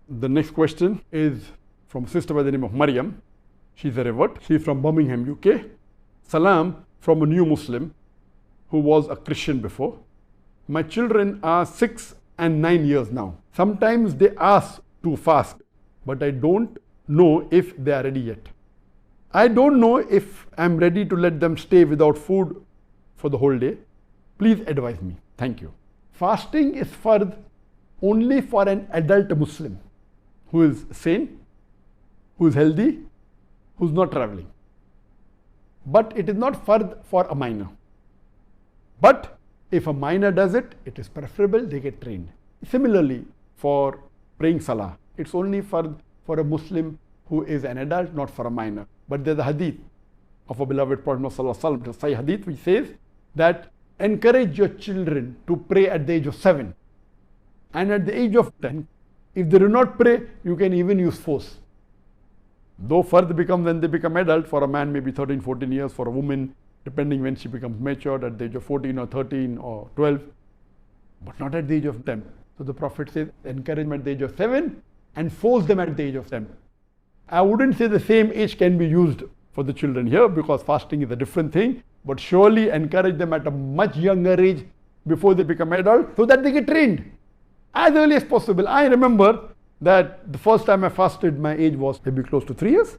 The next question is from a sister by the name of Maryam. She's a revert. She's from Birmingham, UK. Salam from a new Muslim who was a Christian before. My children are 6 and 9 years now. Sometimes they ask to fast, but I don't know if they are ready yet. I don't know if I'm ready to let them stay without food for the whole day. Please advise me. Thank you. Fasting is fard only for an adult Muslim who is sane, who is healthy, who is not traveling. But it is not fard for a minor. But if a minor does it, it is preferable they get trained. Similarly, for praying salah, it's only fard for a Muslim who is an adult, not for a minor. But there's a hadith of a beloved Prophet Muhammad, the Sahih Hadith, which says that encourage your children to pray at the age of 7 and at the age of 10. If they do not pray, you can even use force. Though fard becomes when they become adult, for a man maybe 13, 14 years, for a woman, depending when she becomes matured at the age of 14 or 13 or 12, but not at the age of 10. So the Prophet says, encourage them at the age of 7 and force them at the age of 10. I wouldn't say the same age can be used for the children here because fasting is a different thing, but surely encourage them at a much younger age before they become adult so that they get trained as early as possible. I remember that the first time I fasted, my age was maybe close to 3 years,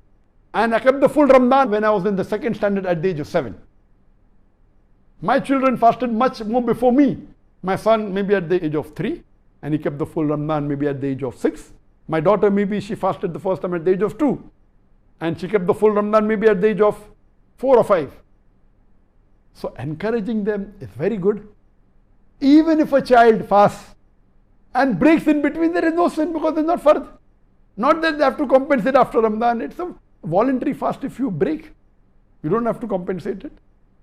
and I kept the full Ramadan when I was in the second standard at the age of 7. My children fasted much more before me. My son maybe at the age of 3, and he kept the full Ramadan maybe at the age of 6. My daughter, maybe she fasted the first time at the age of 2. And she kept the full Ramadan maybe at the age of 4 or 5. So encouraging them is very good. Even if a child fasts and breaks in between, there is no sin because it's not fard. Not that they have to compensate after Ramadan. It's a voluntary fast if you break. You don't have to compensate it.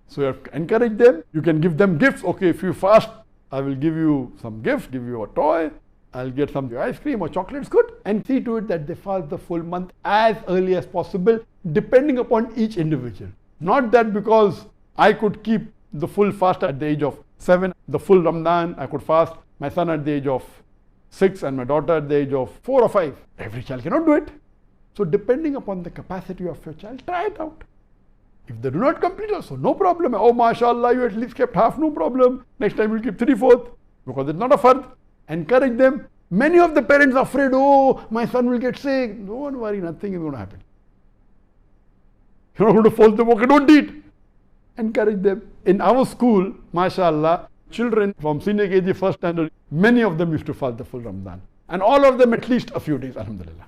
So you have to encourage them. You can give them gifts. Okay, if you fast, I will give you some gift, give you a toy. I'll get some ice cream or chocolates, good. And see to it that they fast the full month as early as possible, depending upon each individual. Not that because I could keep the full fast at the age of 7, the full Ramadan, I could fast my son at the age of 6 and my daughter at the age of 4 or 5. Every child cannot do it. So depending upon the capacity of your child, try it out. If they do not complete also, no problem. Oh, mashallah, you at least kept half, no problem. Next time you'll keep 3/4 because it's not a fard. Encourage them. Many of the parents are afraid, oh, my son will get sick. Don't worry, nothing is going to happen. You're not going to force them, okay, don't eat. Encourage them. In our school, mashallah, children from senior KG first standard, many of them used to fast the full Ramadan. And all of them at least a few days, alhamdulillah.